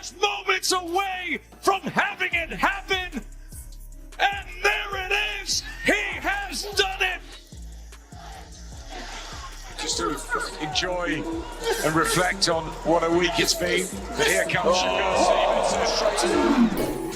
just moments away from having it happen. And there it is. He has done it. Just to enjoy and reflect on what a week it's been. But here comes Shakur Stevenson.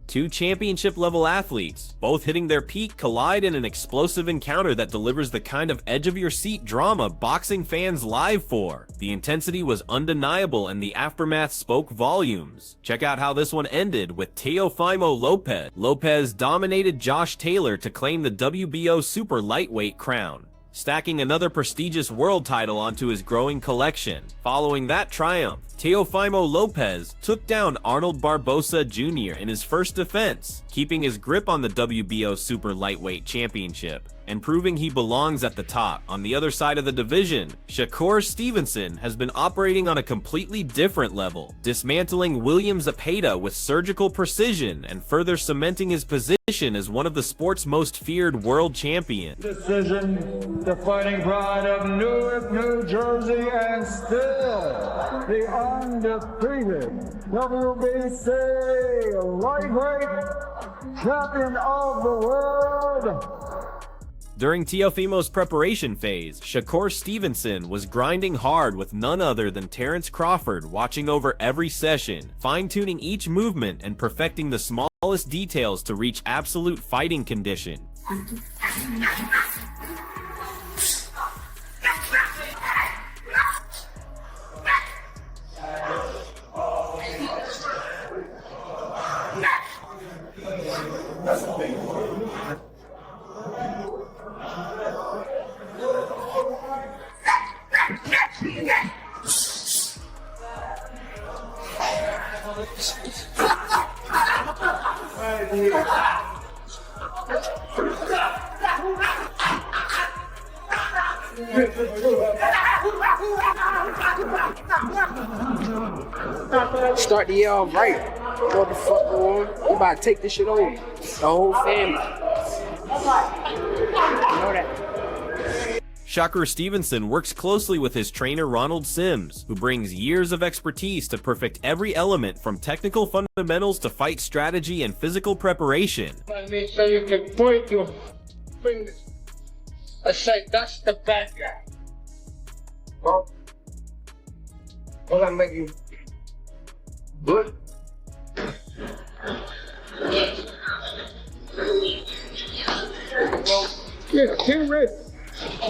Two championship-level athletes, both hitting their peak, collide in an explosive encounter that delivers the kind of edge-of-your-seat drama boxing fans live for. The intensity was undeniable and the aftermath spoke volumes. Check out how this one ended with Teofimo Lopez. Lopez dominated Josh Taylor to claim the WBO super lightweight crown, stacking another prestigious world title onto his growing collection. Following that triumph, Teofimo Lopez took down Arnold Barbosa Jr. in his first defense, keeping his grip on the WBO Super Lightweight Championship and proving he belongs at the top. On the other side of the division, Shakur Stevenson has been operating on a completely different level, dismantling William Zepeda with surgical precision and further cementing his position as one of the sport's most feared world champions. Decision, the fighting pride of Newark, New Jersey, and still the undefeated WBC lightweight champion of the world. During Teofimo's preparation phase, Shakur Stevenson was grinding hard with none other than Terrence Crawford watching over every session, fine-tuning each movement and perfecting the smallest details to reach absolute fighting condition. Start the year off right. What the fuck going on? We about to take this shit over. The whole family. You know that. Shakur Stevenson works closely with his trainer Ronald Sims, who brings years of expertise to perfect every element from technical fundamentals to fight strategy and physical preparation. Let me so you can point your fingers. I say that's the bad guy. Well, I make you good. Well, yeah, get ready.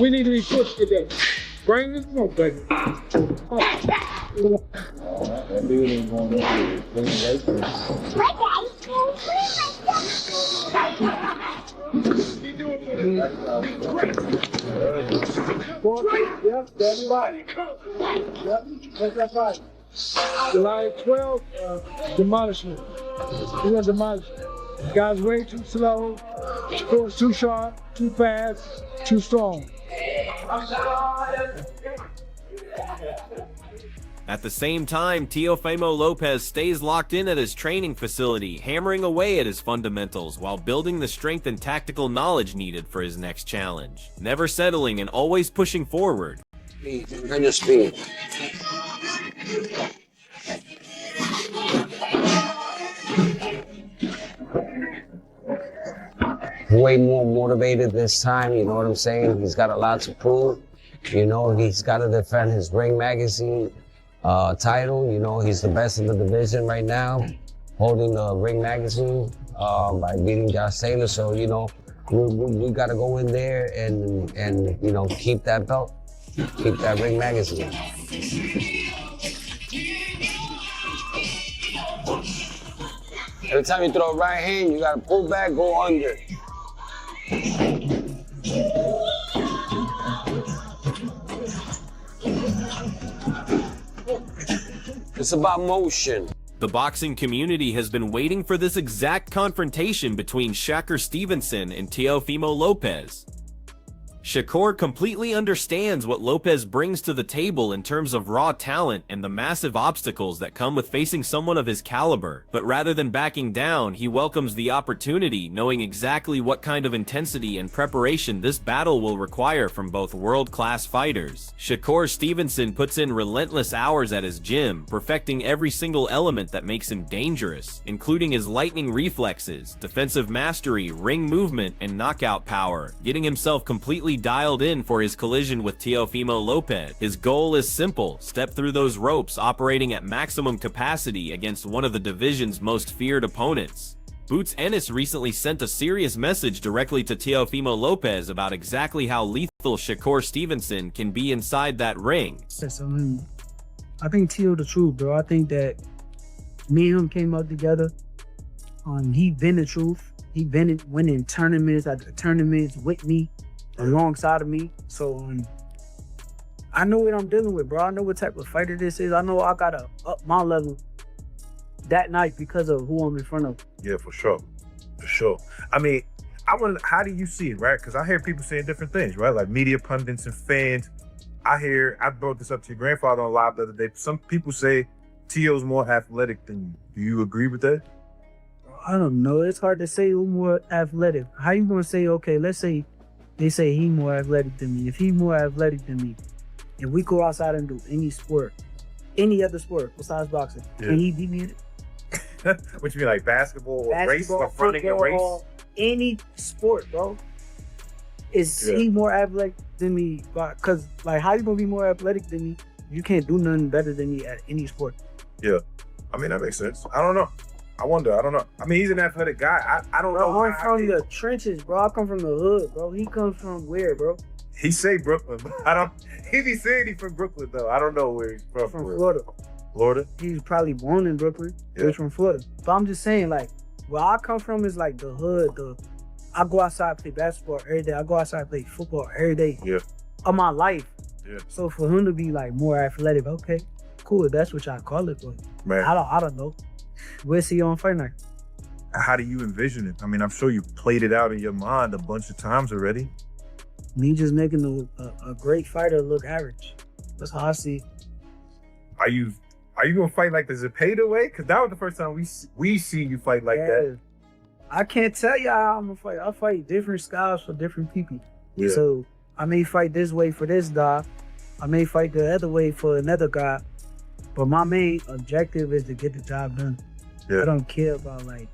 We need to be pushed today. Bring this smoke, baby. That dude ain't going to be Yep, that's right. Yep, that's right. July 12th, demolishment. We're gonna demolish it. Guys way too slow, sports too sharp, too fast, too strong. At the same time, Teofimo Lopez stays locked in at his training facility, hammering away at his fundamentals while building the strength and tactical knowledge needed for his next challenge. Never settling and always pushing forward. Bring your speed. Way more motivated this time, you know what I'm saying? He's got a lot to prove. You know, he's got to defend his Ring Magazine title. You know, he's the best in the division right now, holding the Ring Magazine by beating Josh Taylor. So, you know, we got to go in there and, you know, keep that belt, keep that Ring Magazine. Every time you throw a right hand, you got to pull back, go under. It's about motion. The boxing community has been waiting for this exact confrontation between Shakur Stevenson and Teofimo Lopez. Shakur completely understands what Lopez brings to the table in terms of raw talent and the massive obstacles that come with facing someone of his caliber, but rather than backing down, he welcomes the opportunity, knowing exactly what kind of intensity and preparation this battle will require from both world-class fighters. Shakur Stevenson puts in relentless hours at his gym, perfecting every single element that makes him dangerous, including his lightning reflexes, defensive mastery, ring movement, and knockout power, getting himself completely dialed in for his collision with Teofimo Lopez. His goal is simple: step through those ropes operating at maximum capacity against one of the division's most feared opponents. Boots Ennis recently sent a serious message directly to Teofimo Lopez about exactly how lethal Shakur Stevenson can be inside that ring. I think Teo the truth, bro. I think that me and him came up together. He been the truth. He been winning tournaments after tournaments with me, alongside of me. So I know what I'm dealing with, bro. I know what type of fighter this is. I know I gotta up my level that night because of who I'm in front of. Yeah, for sure. For sure. I mean, how do you see it, right? Because I hear people saying different things, right? Like media pundits and fans. I brought this up to your grandfather on live the other day. Some people say Teo's more athletic than you. Do you agree with that? I don't know. It's hard to say who's more athletic. How you gonna say, okay, let's say they say he more athletic than me. If he more athletic than me, if we go outside and do any sport, any other sport besides boxing, can he beat me in it? What you mean, like basketball or race, or running a race? Any sport, bro. Is he more athletic than me? Because, like, how you gonna be more athletic than me? You can't do nothing better than me at any sport. Yeah. I mean, that makes sense. I don't know. I wonder. I don't know. I mean, he's an athletic guy. I don't know. I'm from the trenches, bro. I come from the hood, bro. He comes from where, bro? He say Brooklyn, but he be saying he's from Brooklyn, though. I don't know where he's from. From Florida. Florida? He's probably born in Brooklyn. Yeah. He's from Florida. But I'm just saying, like, where I come from is like the hood. I go outside and play basketball every day. I go outside and play football every day of my life. Yeah. So for him to be like more athletic, okay, cool. That's what y'all call it, but man, I don't know. We'll see you on fight night. How do you envision it? I mean, I'm sure you played it out in your mind a bunch of times already. Me just making a great fighter look average. That's how I see it. Are you gonna fight like the Zepeda way? Because that was the first time we see you fight like that. I can't tell you how I'm gonna fight. I fight different styles for different people. Yeah. So I may fight this way for this guy. I may fight the other way for another guy. But my main objective is to get the job done. Yeah. I don't care about like.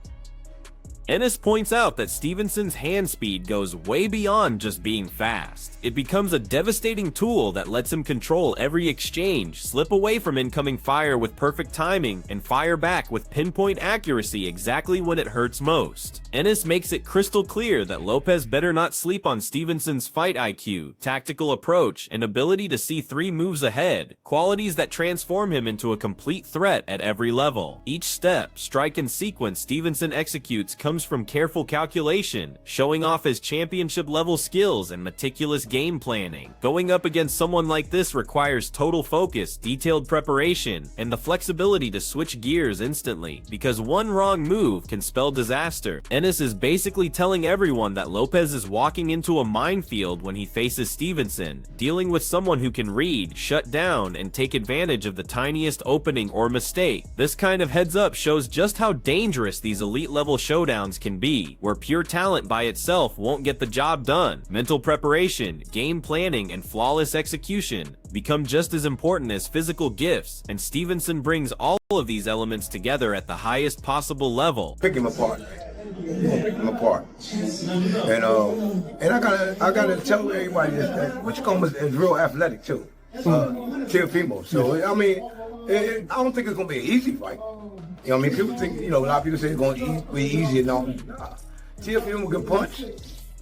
Ennis points out that Stevenson's hand speed goes way beyond just being fast. It becomes a devastating tool that lets him control every exchange, slip away from incoming fire with perfect timing, and fire back with pinpoint accuracy exactly when it hurts most. Ennis makes it crystal clear that Lopez better not sleep on Stevenson's fight IQ, tactical approach, and ability to see 3 moves ahead, qualities that transform him into a complete threat at every level. Each step, strike, and sequence Stevenson executes comes from careful calculation, showing off his championship-level skills and meticulous game planning. Going up against someone like this requires total focus, detailed preparation, and the flexibility to switch gears instantly, because one wrong move can spell disaster. Ennis is basically telling everyone that Lopez is walking into a minefield when he faces Stevenson, dealing with someone who can read, shut down, and take advantage of the tiniest opening or mistake. This kind of heads-up shows just how dangerous these elite-level showdowns can be, where pure talent by itself won't get the job done. Mental preparation, game planning, and flawless execution become just as important as physical gifts, and Stevenson brings all of these elements together at the highest possible level. Pick him apart. Pick him apart. And I gotta tell everybody that Whichcomb is real athletic too. Teofimo. So I mean, I don't think it's gonna be an easy fight. You know what I mean? People think, a lot of people say it's going to be easy and all. Nah. Teofimo can punch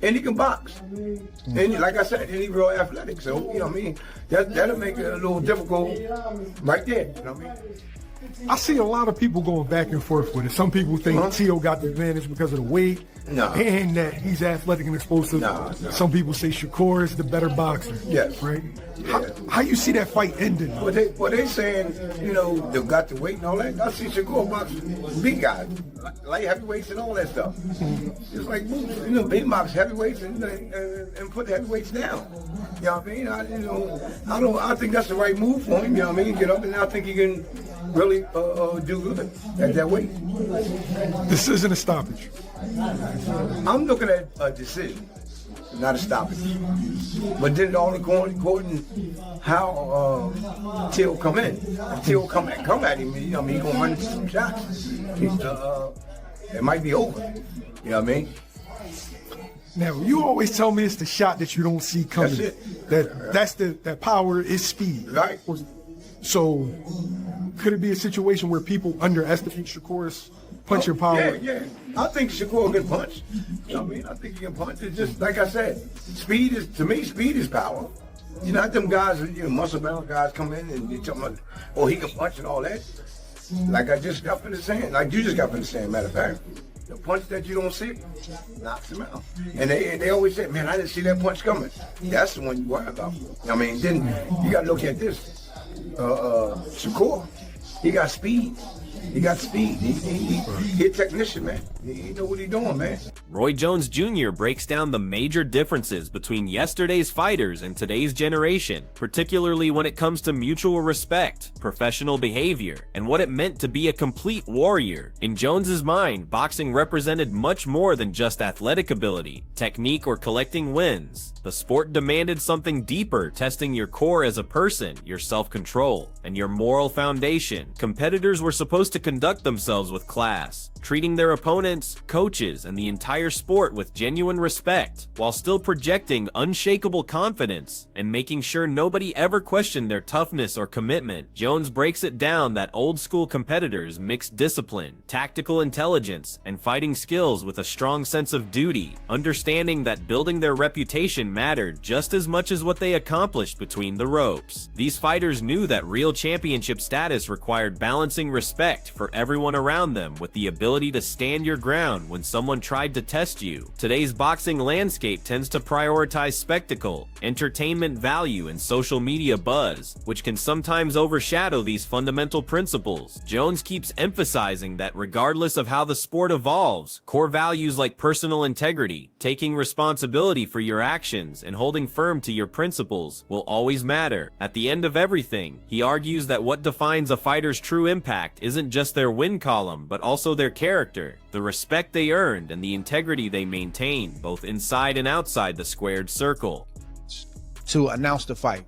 and he can box. And like I said, he's real athletic. So, you know what I mean? That'll make it a little difficult right there. You know what I mean? I see a lot of people going back and forth with it. Some people think Teo got the advantage because of the weight and that he's athletic and explosive. Some people say Shakur is the better boxer. Yes. Right? How you see that fight ending? Well, they saying, you know, they've got the weight and all that. I see Shakur box big guys, light heavyweights and all that stuff. Just like, you know, big box heavyweights and put the heavyweights down. You know what I mean? I think that's the right move for him. You know what I mean? Get up, and I think he can really do good at that weight. This isn't a stoppage. I'm looking at a decision, not a stoppage. But then all according how Teal come in. If Teal come at him, you know, he's gonna run into some shots. It might be over. You know what I mean? Now, you always tell me it's the shot that you don't see coming. That's it. That power is speed. Right. So, could it be a situation where people underestimate Shakur's punching power? Yeah. I think Shakur can punch. You know what I mean? I think he can punch. It's just, like I said, speed is power. You know, them guys, you know, muscle bound guys come in and they tell me, oh, he can punch and all that. Like I just got finished saying, like you just got finished saying, matter of fact. The punch that you don't see knocks him out. And they always say, man, I didn't see that punch coming. That's the one you worry about. I mean, then you got to look at this. Shakur, he got speed. He a technician, man. He know what he's doing, man. Roy Jones Jr. breaks down the major differences between yesterday's fighters and today's generation, particularly when it comes to mutual respect, professional behavior, and what it meant to be a complete warrior. In Jones's mind, boxing represented much more than just athletic ability, technique, or collecting wins. The sport demanded something deeper, testing your core as a person, your self-control, and your moral foundation. Competitors were supposed to conduct themselves with class, treating their opponents, coaches, and the entire sport with genuine respect, while still projecting unshakable confidence and making sure nobody ever questioned their toughness or commitment. Jones breaks it down that old-school competitors mixed discipline, tactical intelligence, and fighting skills with a strong sense of duty, understanding that building their reputation mattered just as much as what they accomplished between the ropes. These fighters knew that real championship status required balancing respect for everyone around them with the ability to stand your ground when someone tried to test you. Today's boxing landscape tends to prioritize spectacle, entertainment value, and social media buzz, which can sometimes overshadow these fundamental principles. Jones keeps emphasizing that regardless of how the sport evolves, core values like personal integrity, taking responsibility for your actions, and holding firm to your principles will always matter. At the end of everything, he argues that what defines a fighter's true impact isn't just their win column, but also their character, the respect they earned, and the integrity they maintain, both inside and outside the squared circle. To announce the fight.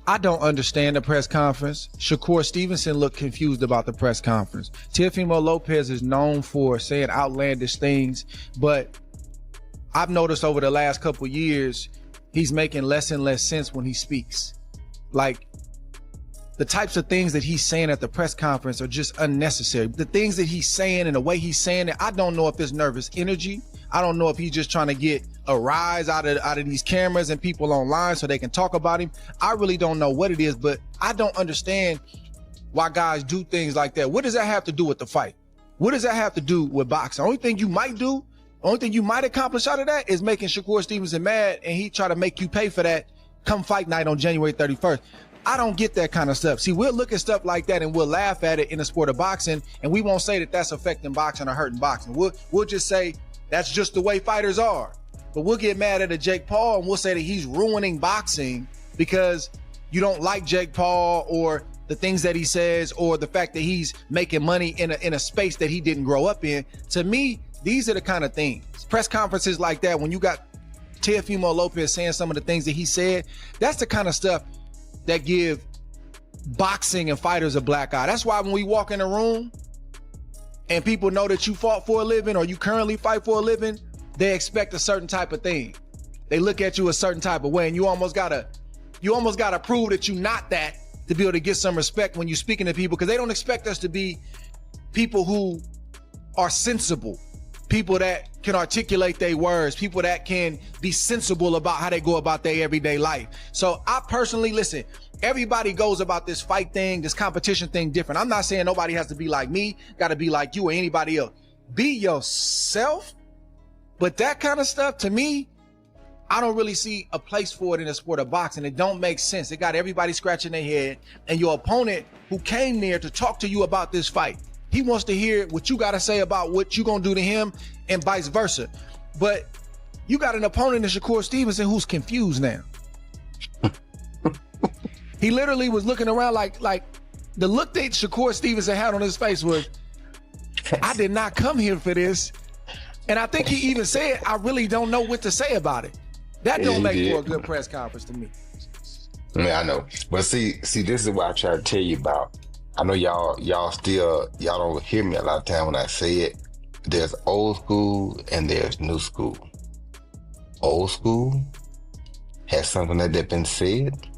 I don't understand the press conference. Shakur Stevenson looked confused about the press conference. Teofimo Lopez is known for saying outlandish things, but I've noticed over the last couple years, he's making less and less sense when he speaks. Like, the types of things that he's saying at the press conference are just unnecessary. The things that he's saying and the way he's saying it, I don't know if it's nervous energy. I don't know if he's just trying to get a rise out of these cameras and people online so they can talk about him. I really don't know what it is, but I don't understand why guys do things like that. What does that have to do with the fight? What does that have to do with boxing? Only thing you might accomplish out of that is making Shakur Stevenson mad, and he try to make you pay for that come fight night on January 31st. I don't get that kind of stuff. See, we'll look at stuff like that and we'll laugh at it in the sport of boxing, and we won't say that that's affecting boxing or hurting boxing. We'll just say that's just the way fighters are. But we'll get mad at a Jake Paul and we'll say that he's ruining boxing because you don't like Jake Paul or the things that he says or the fact that he's making money in a space that he didn't grow up in. To me, these are the kind of things. Press conferences like that, when you got Teofimo Lopez saying some of the things that he said, that's the kind of stuff that give boxing and fighters a black eye. That's why when we walk in a room and people know that you fought for a living or you currently fight for a living, they expect a certain type of thing. They look at you a certain type of way, and you almost gotta prove that you're not that to be able to get some respect when you're speaking to people, because they don't expect us to be people who are sensible, people that can articulate their words, people that can be sensible about how they go about their everyday life. So I personally, listen, everybody goes about this fight thing, this competition thing different. I'm not saying nobody has to be like me, got to be like you or anybody else. Be yourself. But that kind of stuff, to me, I don't really see a place for it in the sport of boxing. It don't make sense. It got everybody scratching their head. And your opponent who came there to talk to you about this fight, he wants to hear what you got to say about what you going to do to him and vice versa. But you got an opponent in Shakur Stevenson who's confused now. He literally was looking around like the look that Shakur Stevenson had on his face was, I did not come here for this. And I think he even said, I really don't know what to say about it. That don't make for a good press conference to me. Yeah, I know. But see, this is what I try to tell you about. I know y'all don't hear me a lot of time when I say it. There's old school and there's new school. Old school has something that been said.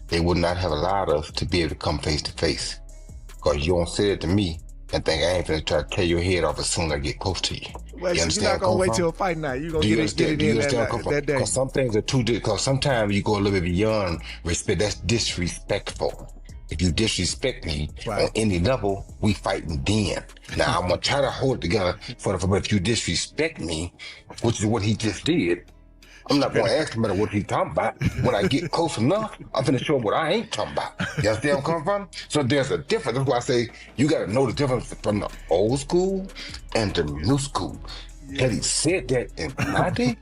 They would not have allowed us to be able to come face to face. Because you don't say it to me and think I ain't gonna try to tear your head off as soon as I get close to you. Well, you're not gonna wait till fight night. You're gonna get it in that day. Because some things are too difficult. Because sometimes you go a little bit beyond respect. That's disrespectful. If you disrespect me on any level, we fighting then. Now, I'm gonna try to hold it together but if you disrespect me, which is what he just did, I'm not gonna ask him about what he's talking about. When I get close enough, I'm gonna show him what I ain't talking about. You understand where I'm coming from? So there's a difference. That's why I say you gotta know the difference from the old school and the new school. Had he said that in my day,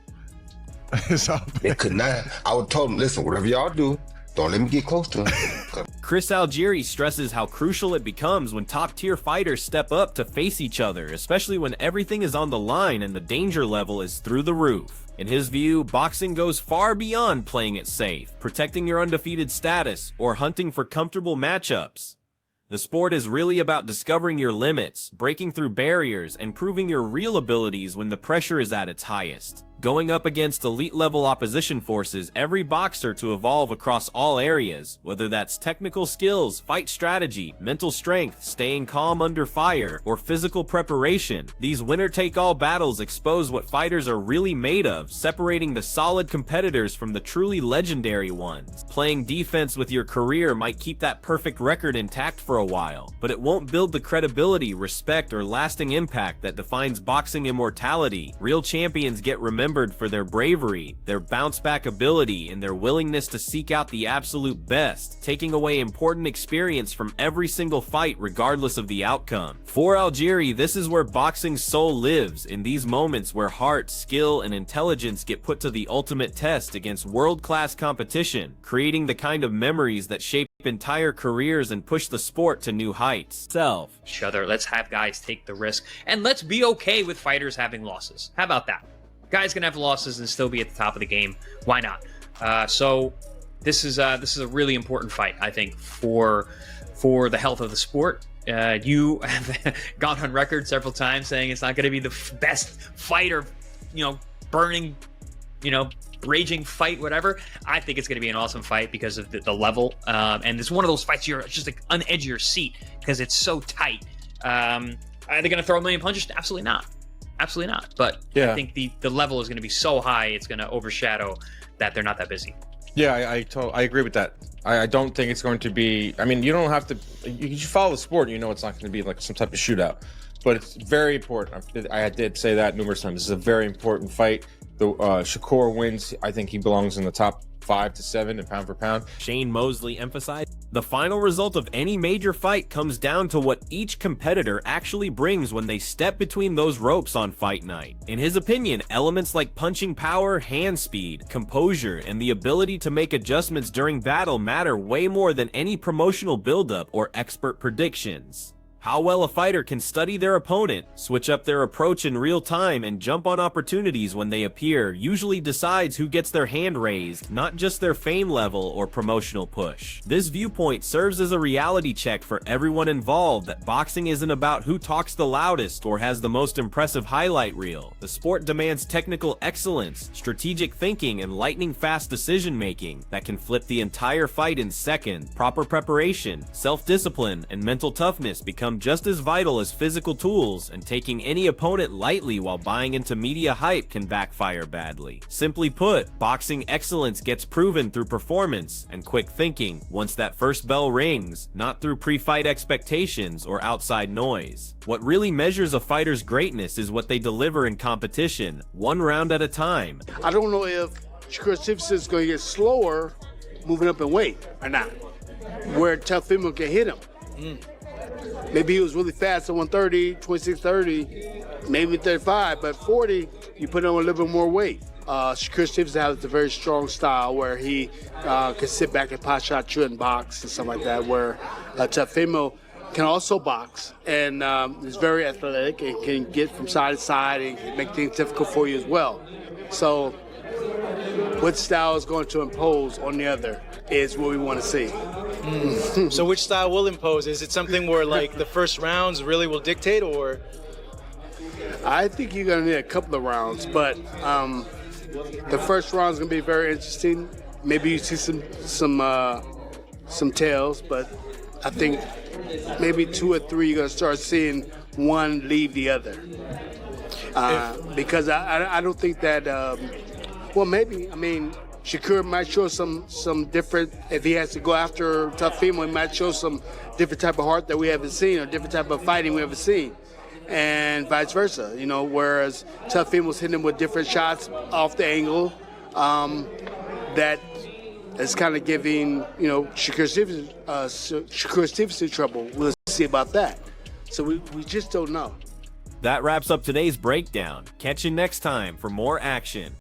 it could not. I would tell him, listen, whatever y'all do, don't let me get close to him. Chris Algieri stresses how crucial it becomes when top-tier fighters step up to face each other, especially when everything is on the line and the danger level is through the roof. In his view, boxing goes far beyond playing it safe, protecting your undefeated status, or hunting for comfortable matchups. The sport is really about discovering your limits, breaking through barriers, and proving your real abilities when the pressure is at its highest. Going up against elite-level opposition forces every boxer to evolve across all areas, whether that's technical skills, fight strategy, mental strength, staying calm under fire, or physical preparation. These winner-take-all battles expose what fighters are really made of, separating the solid competitors from the truly legendary ones. Playing defense with your career might keep that perfect record intact for a while, but it won't build the credibility, respect, or lasting impact that defines boxing immortality. Real champions get remembered for their bravery, their bounce-back ability, and their willingness to seek out the absolute best, taking away important experience from every single fight regardless of the outcome. For Algieri, this is where boxing's soul lives, in these moments where heart, skill, and intelligence get put to the ultimate test against world-class competition, creating the kind of memories that shape entire careers and push the sport to new heights. Let's have guys take the risk, and let's be okay with fighters having losses. How about that? Guys can have losses and still be at the top of the game. Why not? So this is a really important fight, I think, for the health of the sport. You have gone on record several times saying it's not going to be the best fight or, burning, raging fight, whatever. I think it's going to be an awesome fight because of the level. And it's one of those fights you're just like on the edge of your seat because it's so tight. Are they going to throw a million punches? Absolutely not. Absolutely not. But I think the level is going to be so high, it's going to overshadow that they're not that busy. Yeah, I agree with that. I don't think it's going to be. I mean, you don't have to. You follow the sport, and it's not going to be like some type of shootout. But it's very important. I did say that numerous times. This is a very important fight. The Shakur wins. I think he belongs in the top 5 to 7 in pound for pound. Shane Mosley emphasized, the final result of any major fight comes down to what each competitor actually brings when they step between those ropes on fight night. In his opinion, elements like punching power, hand speed, composure, and the ability to make adjustments during battle matter way more than any promotional buildup or expert predictions. How well a fighter can study their opponent, switch up their approach in real time, and jump on opportunities when they appear usually decides who gets their hand raised, not just their fame level or promotional push. This viewpoint serves as a reality check for everyone involved that boxing isn't about who talks the loudest or has the most impressive highlight reel. The sport demands technical excellence, strategic thinking, and lightning-fast decision-making that can flip the entire fight in seconds. Proper preparation, self-discipline, and mental toughness become become just as vital as physical tools, and taking any opponent lightly while buying into media hype can backfire badly. Simply put, boxing excellence gets proven through performance and quick thinking once that first bell rings, not through pre-fight expectations or outside noise. What really measures a fighter's greatness is what they deliver in competition, one round at a time. I don't know if Shakur Stevenson is going to get slower moving up in weight or not, where Teofimo can hit him. Maybe he was really fast at 130, 26-30, maybe 35, but 40, you put on a little bit more weight. Shakur Stevenson has a very strong style where he can sit back and pot shot you and box and stuff like that, where Teofimo can also box and is very athletic and can get from side to side and make things difficult for you as well. So what style is going to impose on the other is what we want to see. So which style will impose? Is it something where like the first rounds really will dictate, or? I think you're going to need a couple of rounds, but the first round is going to be very interesting. Maybe you see some tails, but I think maybe 2 or 3 you're going to start seeing one leave the other. Because I don't think that, well, maybe, I mean, Shakur might show some different, if he has to go after Teofimo, he might show some different type of heart that we haven't seen or different type of fighting we haven't seen. And vice versa, you know, whereas Teofimo's hitting him with different shots off the angle that is kind of giving, you know, Shakur Stevenson trouble. We'll see about that. So we just don't know. That wraps up today's breakdown. Catch you next time for more action.